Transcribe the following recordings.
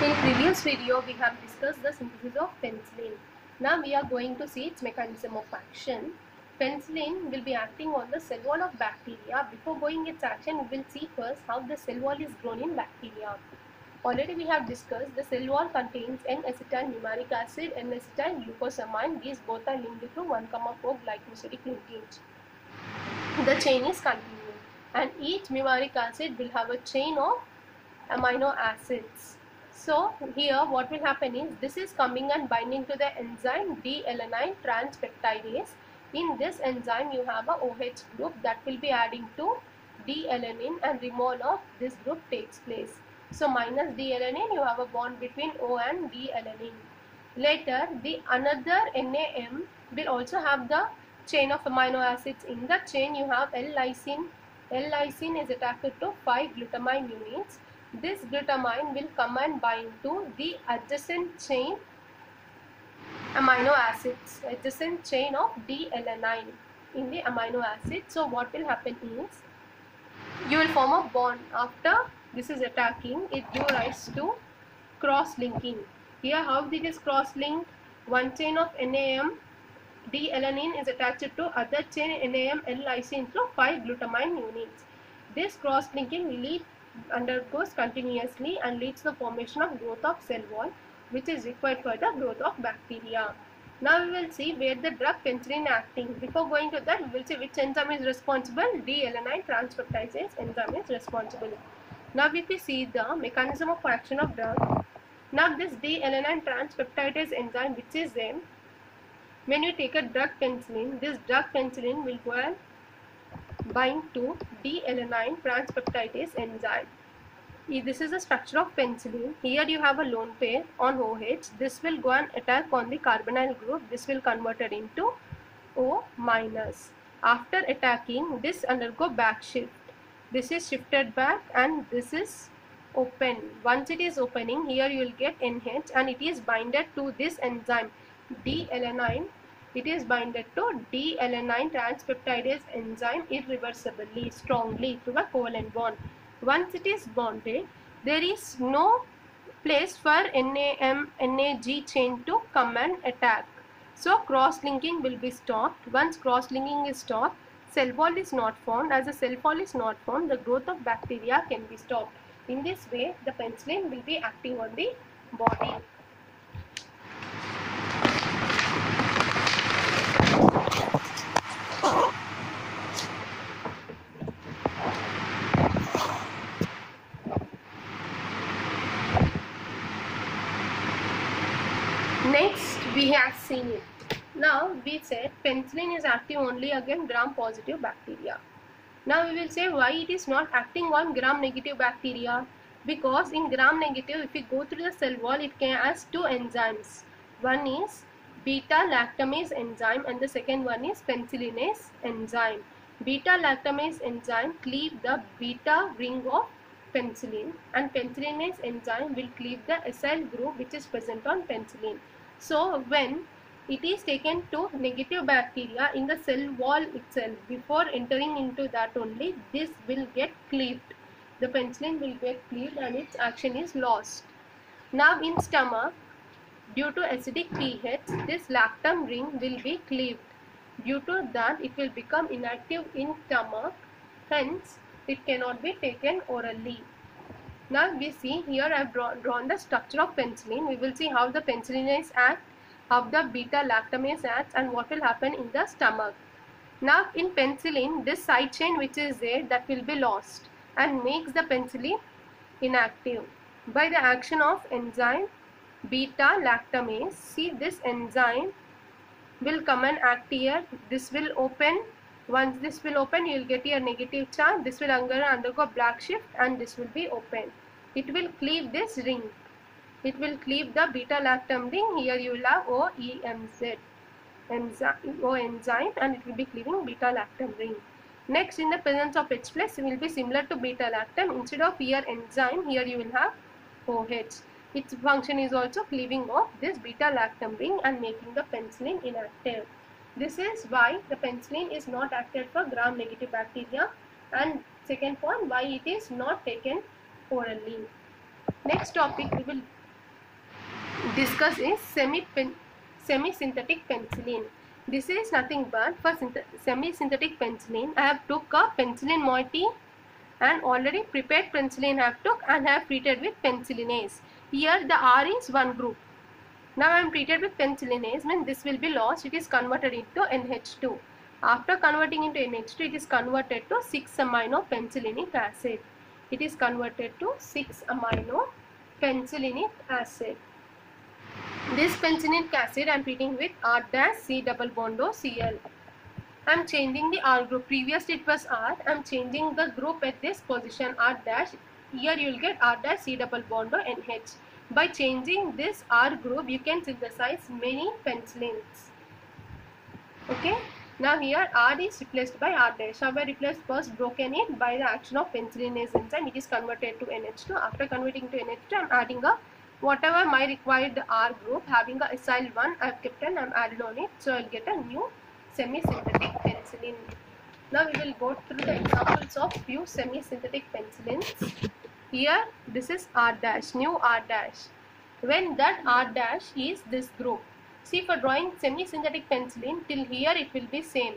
In previous video, we have discussed the synthesis of penicillin. Now we are going to see its mechanism of action. Penicillin will be acting on the cell wall of bacteria. Before going its action, we will see first how the cell wall is grown in bacteria. Already we have discussed the cell wall contains N-acetyl numeric acid and N-acetyl glucosamine. These both are linked through 1,4 glycosidic linkage. The chain is continuing, and each numeric acid will have a chain of amino acids. So here what will happen is this is coming and binding to the enzyme D-alanine transpeptidase. In this enzyme you have a OH group that will be adding to D-alanine and removal of this group takes place. So minus D-alanine you have a bond between O and D-alanine. Later the another NAM will also have the chain of amino acids. In the chain you have L-lysine. L-lysine is attached to 5 glutamine units. This glutamine will come and bind to the adjacent chain amino acids, adjacent chain of D-alanine in the amino acid. So what will happen is you will form a bond. After this is attacking, it gives rise to cross-linking. Here how it is cross-linked? One chain of NAM D-alanine is attached to other chain NAM L-lysine through 5 glutamine units. This cross-linking undergoes continuously and leads to the formation of growth of cell wall, which is required for the growth of bacteria. Now we will see where the drug penicillin acting. Before going to that, we will see which enzyme is responsible. D-alanine transpeptidase enzyme is responsible. Now if we see the mechanism of action of drug, now this D-alanine transpeptidase enzyme, which is there, when you take a drug penicillin, this drug penicillin will go and bind to D-alanine transpeptidase enzyme. This is the structure of penicillin. Here you have a lone pair on OH. This will go and attack on the carbonyl group. This will convert it into O minus. After attacking, this undergo back shift. This is shifted back and this is open. Once it is opening, here you will get NH and it is binded to this enzyme D-alanine. It is binded to D-alanine transpeptidase enzyme irreversibly, strongly through a covalent bond. Once it is bonded, there is no place for NAM-NAG chain to come and attack. So cross-linking will be stopped. Once cross-linking is stopped, cell wall is not formed. As the cell wall is not formed, the growth of bacteria can be stopped. In this way, the penicillin will be acting on the body. Next, we have seen it. Now, we said penicillin is active only against gram-positive bacteria. Now, we will say why it is not acting on gram-negative bacteria. Because in gram-negative, if we go through the cell wall, it has two enzymes. One is beta-lactamase enzyme and the second one is penicillinase enzyme. Beta-lactamase enzyme cleave the beta ring of penicillin and penicillinase enzyme will cleave the acyl group which is present on penicillin. So when it is taken to negative bacteria in the cell wall itself, before entering into that only, this will get cleaved. The penicillin will get cleaved and its action is lost. Now in stomach, due to acidic pH, this lactam ring will be cleaved. Due to that, it will become inactive in stomach. Hence, it cannot be taken orally. Now we see here I have drawn the structure of penicillin. We will see how the penicillinase acts, how the beta-lactamase acts and what will happen in the stomach. Now in penicillin, this side chain which is there, that will be lost and makes the penicillin inactive. By the action of enzyme beta-lactamase, see this enzyme will come and act here. This will open. Once this will open, you will get your negative charge. This will undergo black shift and this will be open. It will cleave this ring. It will cleave the beta-lactam ring. Here you will have OEMZ enzyme and it will be cleaving beta-lactam ring. Next, in the presence of H+, it will be similar to beta-lactam. Instead of here enzyme, here you will have OH. Its function is also cleaving of this beta-lactam ring and making the penicillin inactive. This is why the penicillin is not active for gram-negative bacteria, and second point, why it is not taken orally. Next topic we will discuss is semi-synthetic penicillin. This is nothing but for semi-synthetic penicillin. I have took a penicillin moiety and already prepared penicillin I have took and have treated with penicillinase. Here the R is one group. Now I am treated with penicillinase, means this will be lost. It is converted into NH2. After converting into NH2, it is converted to 6-amino penicillinic acid. It is converted to 6-amino penicillinic acid. This penicillinic acid I am treating with R dash C double bond O Cl. I am changing the R group. Previously it was R. I am changing the group at this position R dash. Here you will get R dash C double bond O NH. By changing this R group, you can synthesize many penicillins. Okay. Now here R is replaced by R dash. How I replaced? First broken it by the action of penicillinase enzyme. It is converted to NH2. After converting to NH2, I am adding a whatever my required R group, having a acyl 1 I have kept and I am added on it. So I will get a new semi-synthetic penicillin. Now we will go through the examples of few semi-synthetic penicillins. Here this is R dash, new R dash. When that R dash is this group. See, for drawing semi-synthetic penicillin, till here it will be same.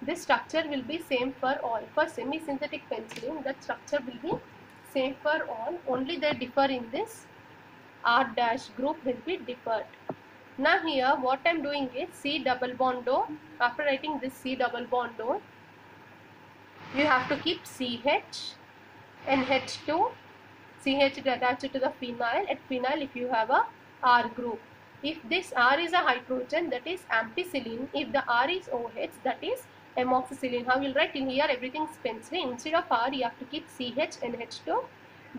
This structure will be same for all. For semi-synthetic penicillin, that structure will be same for all. Only they differ in this R dash group will be differed. Now here what I am doing is C double bond O. After writing this C double bond O, you have to keep CH, NH2, CH is attached to the phenyl. At phenyl, if you have a R group. If this R is a hydrogen, that is ampicillin. If the R is OH, that is amoxicillin. How you will write in here? Everything is penicillin. Instead of R, you have to keep CH, NH2.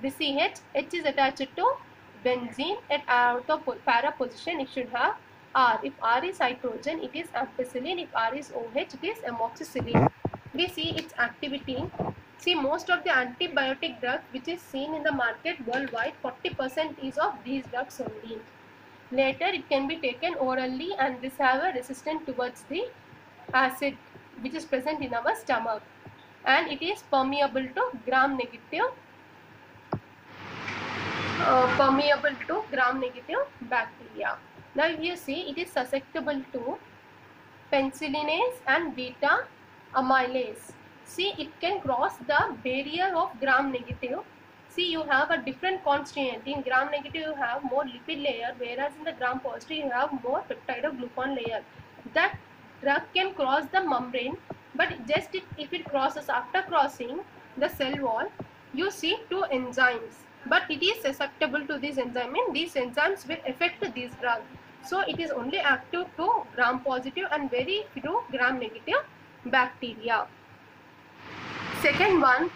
This CH, H is attached to benzene. At outer para position, it should have R. If R is hydrogen, it is ampicillin. If R is OH, it is amoxicillin. We see its activity. See, most of the antibiotic drugs which is seen in the market worldwide, 40% is of these drugs only. Later it can be taken orally and this have a resistance towards the acid which is present in our stomach, and it is permeable to gram-negative bacteria. Now you see it is susceptible to penicillinase and beta amylase. See, it can cross the barrier of gram-negative. See, you have a different constituent. In gram-negative you have more lipid layer, whereas in the gram-positive you have more peptidoglucan layer. That drug can cross the membrane, but just if it crosses, after crossing the cell wall, you see two enzymes. But it is susceptible to this enzyme, and these enzymes will affect this drug. So it is only active to gram-positive and very few gram-negative bacteria. Second one,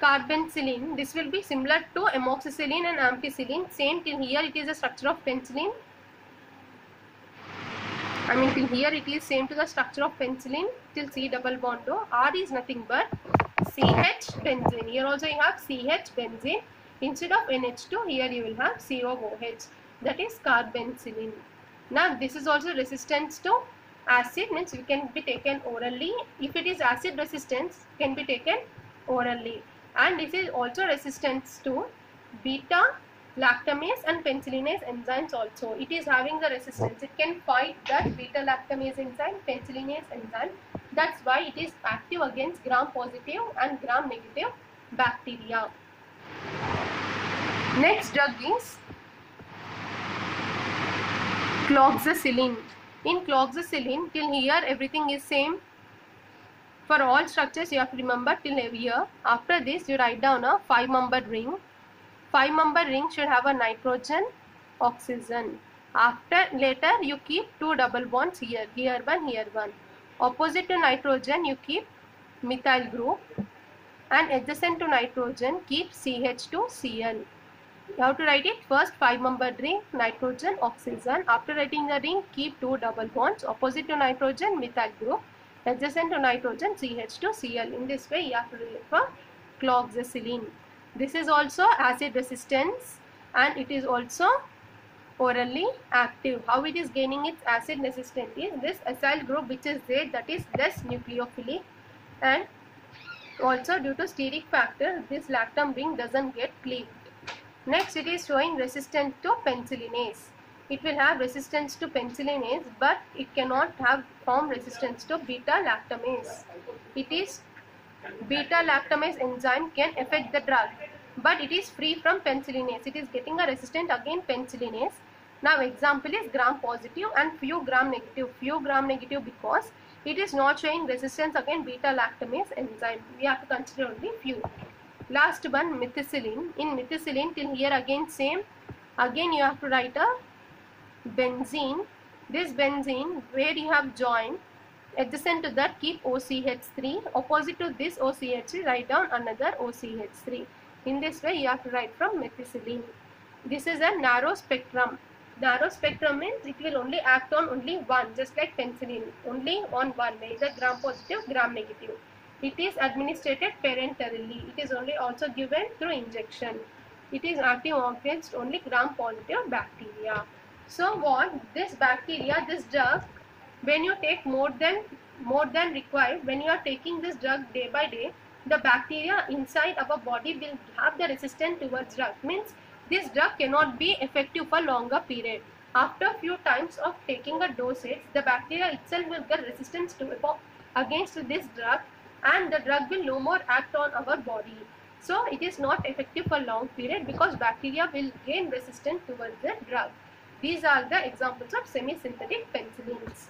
carbenicillin. This will be similar to amoxicillin and ampicillin. Same till here it is a structure of penicillin. Till here it is same to the structure of penicillin till C double bond O. R is nothing but CH benzene. Here also you have CH benzene. Instead of NH2, here you will have COOH. That is carbenicillin. Now this is also resistance to acid, means it can be taken orally. If it is acid resistance, can be taken orally. And this is also resistance to beta lactamase and penicillinase enzymes also. It is having the resistance. It can fight that beta lactamase enzyme, penicillinase enzyme. That's why it is active against gram-positive and gram-negative bacteria. Next drug is cloxacillin. In cloxacillin, till here everything is same. For all structures you have to remember till here. After this you write down a 5-membered ring. 5-membered ring should have a nitrogen, oxygen. Later you keep 2 double bonds here. Here one, here one. Opposite to nitrogen you keep methyl group, and adjacent to nitrogen keep CH2Cl. You have to write it first 5-membered ring, nitrogen, oxygen. After writing the ring, keep 2 double bonds. Opposite to nitrogen, methyl group. Adjacent to nitrogen, CH2Cl. In this way, you have to refer cloxacillin. This is also acid resistance, and it is also orally active. How it is gaining its acid resistance is this acyl group which is there, that is less nucleophilic, and also due to steric factor, this lactam ring doesn't get cleaved. Next, it is showing resistance to penicillinase. it will have resistance to penicillinase, but it cannot have form resistance to beta-lactamase. It is beta-lactamase enzyme can affect the drug, but it is free from penicillinase. It is getting a resistant against penicillinase. Now example is gram positive and few gram negative. Few gram negative because it is not showing resistance against beta-lactamase enzyme. We have to consider only few. Last one, methicillin. In methicillin, till here again same. Again you have to write a benzene. This benzene where you have joined, adjacent to that keep OCH3. Opposite to this OCH3 write down another OCH3. In this way you have to write from methicillin. This is a narrow spectrum. Narrow spectrum means it will only act on only one, just like penicillin, only on one, either gram positive, gram negative. It is administered parenterally. It is only also given through injection. It is active against only gram positive bacteria. So what this bacteria, this drug, when you take more than required, when you are taking this drug day by day, the bacteria inside our body will have the resistance towards drug. Means this drug cannot be effective for longer period. After few times of taking a dosage, the bacteria itself will get resistance to against this drug, and the drug will no more act on our body. So it is not effective for long period because bacteria will gain resistance towards the drug. These are the examples of semi-synthetic penicillins.